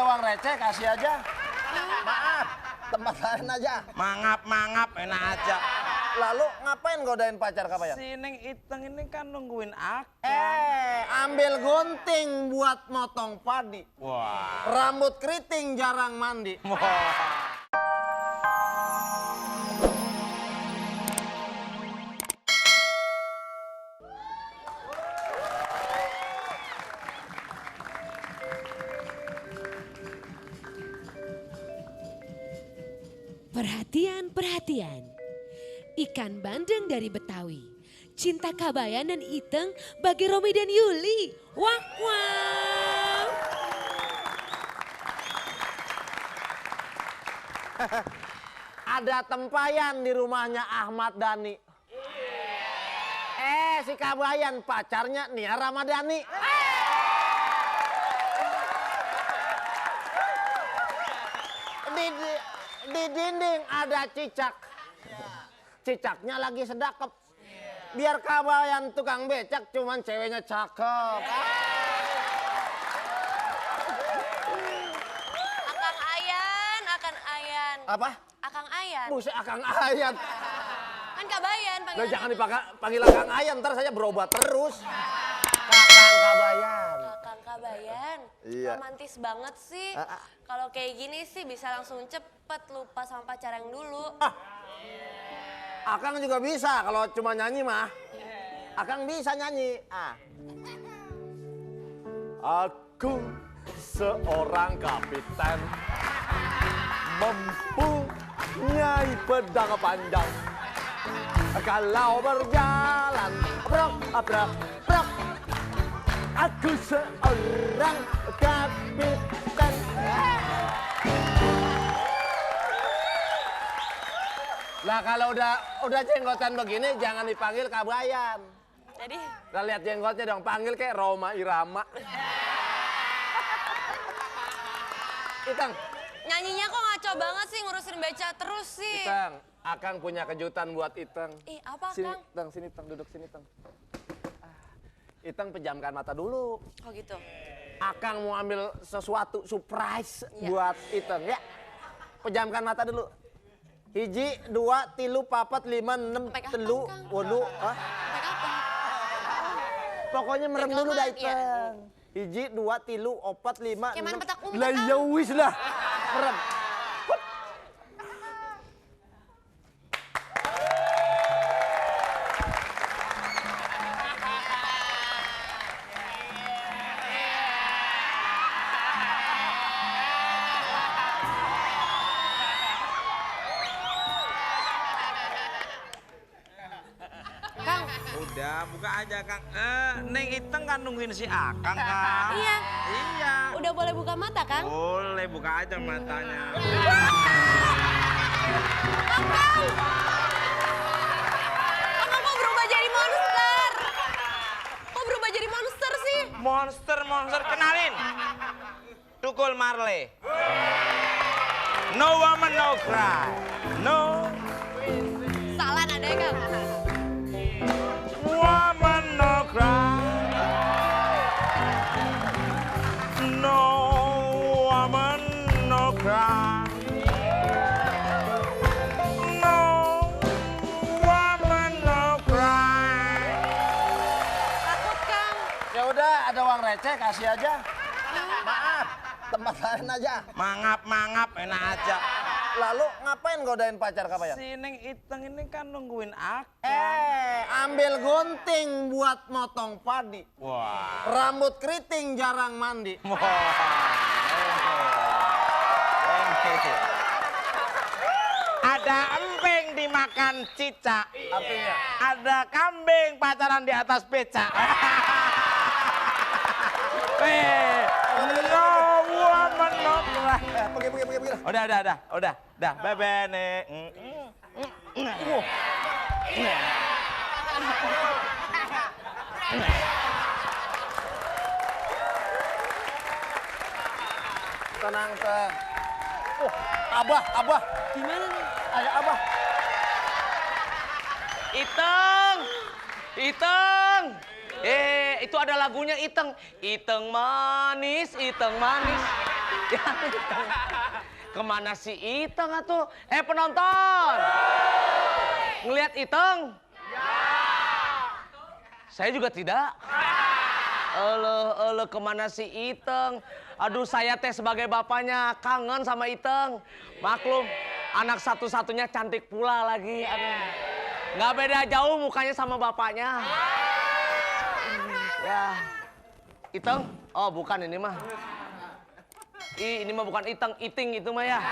uang receh kasih aja. Maaf, tempat lain aja. Mangap enak aja. Lalu ngapain godain pacar kabayan? Si Neng Iteng ini kan nungguin aku. Ambil gunting buat motong padi. Wah. Rambut keriting jarang mandi. Wah. Perhatian, perhatian. Ikan bandeng dari Betawi. Cinta Kabayan dan Iteng bagi Romi dan Yuli. Wak wak. Ada tempayan di rumahnya Ahmad Dhani. Si Kabayan pacarnya Nia Ramadhani. Di dinding ada cicak. Cicaknya lagi sedakep. Biar Kabayan tukang becak cuman ceweknya cakep. Akang Ayan, Akang Ayan. Apa? Akang Ayan. Buset Akang Ayan. Kan Kabayan Loh, panggilan. jangan panggil Akang Ayan, ntar saya berobat terus. Kakang Kabayan. Akang Kabayan. Iya. Romantis banget sih. Kalau kayak gini sih bisa langsung cepet lupa sama pacar yang dulu. Akang juga bisa kalau cuma nyanyi mah. Akang bisa nyanyi. Aku seorang kapiten mempunyai pedang panjang. Kalau berjalan, brok, brok, brok. Aku seorang kapiten. Lah kalau udah jenggotan begini jangan dipanggil Kabayan. Jadi Nah, lihat jenggotnya dong, panggil kayak Roma Irama. Iteng, nyanyinya kok ngaco banget sih ngurusin beca terus sih. Iteng, Akang punya kejutan buat Iteng. Ih apa Sini, Kang? Teng, sini Teng, duduk sini Teng. Iteng pejamkan mata dulu. Oh gitu. Akang mau ambil sesuatu surprise Iya. buat Iteng ya. Pejamkan mata dulu. Hiji, dua, tilu, papat, lima, enam, Sampai kapan, telu, Kang? waduh. Sampai kapan? Pokoknya merem dulu dah Rekaman, iya. Iteng. Hiji, dua, tilu, opat, lima, Kayak main enam. petak umpet, Lah Kang. ya wis lah. Merem. Kang, Udah, buka aja Kang. Neng Iteng kan nungguin si Akang Kang. Iya. Iya. udah boleh buka mata Kang? Boleh, buka aja matanya. Akang kok berubah jadi monster? Kok berubah jadi monster sih? Monster, kenalin. Tukul Marley. No woman, no cry. No Salah nadanya Kang. woman, no cry. No woman, no cry. No woman, no cry. Takut Kang. Ya udah, ada uang receh kasih aja. Maaf, tempat lain aja. Mangap enak aja. Lalu ngapain godain pacar kabayan? Si Neng Iteng ini kan nungguin aku. Ambil gunting buat motong padi. Wah. Rambut keriting jarang mandi. Ada emping dimakan cicak. Artinya? Ada kambing pacaran di atas becak. No woman, no cry. Pergi. Udah, bye Nek. Tenang, Teng. Abah. Gimana nih? Ayo, Abah. Iteng. Itu ada lagunya Iteng. Iteng manis. Yang Iteng. Kemana si Iteng atuh? Penonton. Ngelihat Iteng? Saya juga tidak. Kemana si Iteng? Aduh, saya teh sebagai bapaknya kangen sama Iteng. Maklum, anak satu-satunya cantik pula lagi. Aduh. Nggak beda jauh mukanya sama bapaknya. Ya, Iteng? Oh, bukan ini mah. Ini mah bukan Iteng, Iting itu mah ya.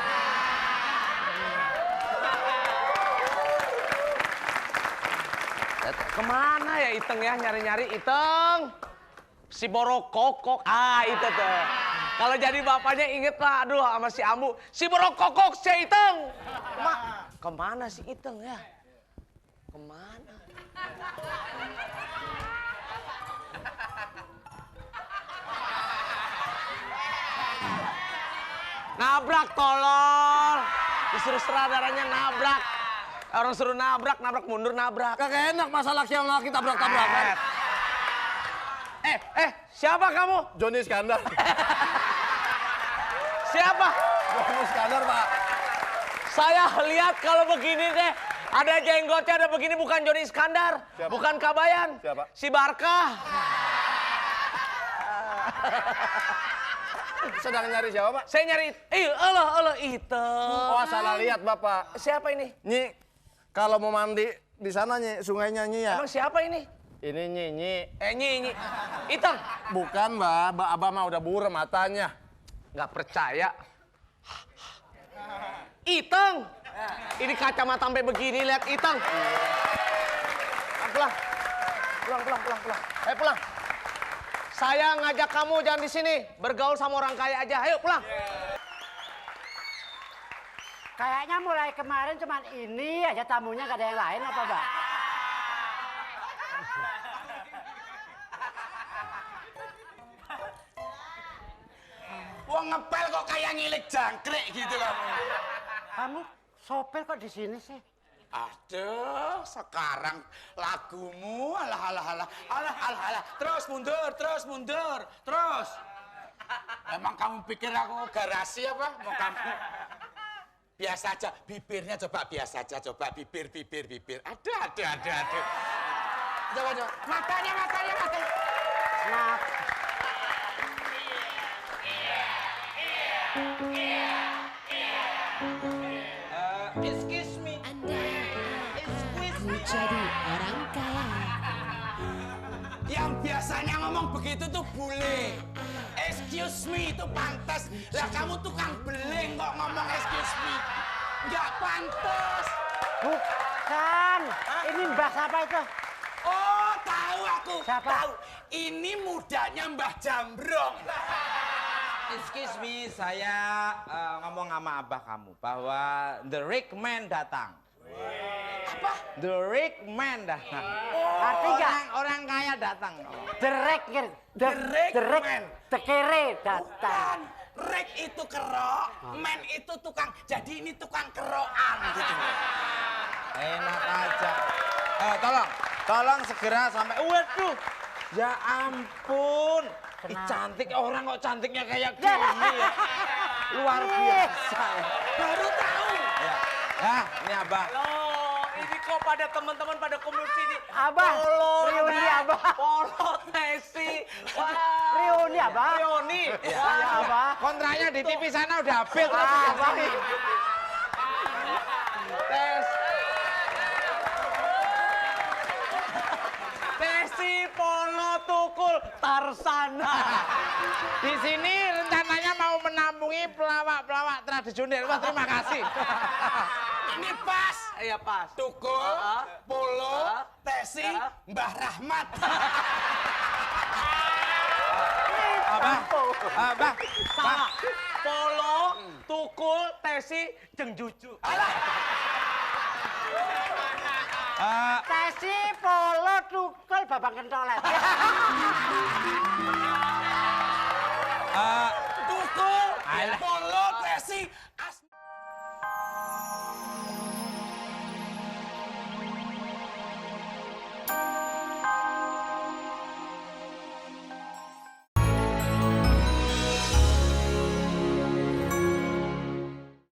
Kemana ya Iteng ya, nyari-nyari Iteng? Si Borokokok, itu tuh. Kalau jadi bapaknya inget lah, aduh sama si Ambu. Si Borokokok, si Iteng. Kemana si Iteng ya? Kemana? Nabrak tolol. Disuruh sutradaranya nabrak. Orang suruh nabrak mundur nabrak. Kagak enak masalah siang laki tabrak-tabrakan. Siapa kamu? Joni Iskandar. Siapa? Joni Iskandar, Pak. Saya lihat kalau begini deh, ada jenggotnya, ada begini, bukan Joni Iskandar. Siapa? Bukan Kabayan. Siapa? Si Barkah. Sedang nyari siapa, Pak? Saya nyari, Iteng. Oh, salah lihat, Bapak. Siapa ini? Nyi, kalau mau mandi di sana, Nyi, sungainya Nyi ya. Emang siapa ini? Ini Nyi, Nyi. Nyi. Iteng. Bukan, Mbak. Abah mah udah buram matanya. Nggak percaya. Iteng. Ini kacamata sampai begini, lihat Iteng. Pulang. Pulang. Saya ngajak kamu jangan di sini, bergaul sama orang kaya aja. Ayo pulang. Kayaknya mulai kemarin cuman ini aja tamunya, gak ada yang lain apa, Mbak? Wah, ngepel kok kayak ngilik jangkrik gitu kamu. Kamu sopir kok di sini sih? Aduh, sekarang lagumu alah. Terus mundur. Emang kamu pikir aku garasi apa? Mau kamu biasa aja, bibirnya coba biasa aja, coba bibir. Aduh. Coba. Matanya. Nah, Excuse me. Anda menjadi orang kaya. Yang biasanya ngomong begitu tuh bule. Excuse me itu pantas. Lah kamu tukang beling kok ngomong excuse me. Nggak pantas. bukan. Ini Mbah siapa itu? Oh, tahu aku. Siapa? Tahu. Ini mudanya Mbah Jambrong. Excuse me, saya ngomong sama abah kamu bahwa the rich man datang. Apa? The rich man datang. Artinya Orang kaya datang. derek gitu. Derek man. Tekere Bukan. datang. Rek itu kerok, man itu tukang. Jadi ini tukang kerokan gitu. Enak aja. Tolong segera sampai. Waduh, ya ampun. Ih, cantik orang kok cantiknya kayak gini ya. Luar biasa. Baru tahu. Ya, ini abah. Loh, ini kok pada teman-teman pada kumpul sini. Abah, reuni Abah. Polo, Tesi. Wah. Reuni Abah. Reuni. Ya, Abah. Kontraknya di TV sana udah habis. Abah. Tes. Tesi, Polo, Tukul, Tarsana. Di sini rencananya mau menampungi pelawak-pelawak tradisional. Wah, terima kasih. Ini pas. Iya pas. Tukul, Polo, Tesi, Mbah Rahmat. Abah, Salah. Polo, Tukul, Tesi, Jeng Juju. Tesi, polo, tukul, babang kentolet.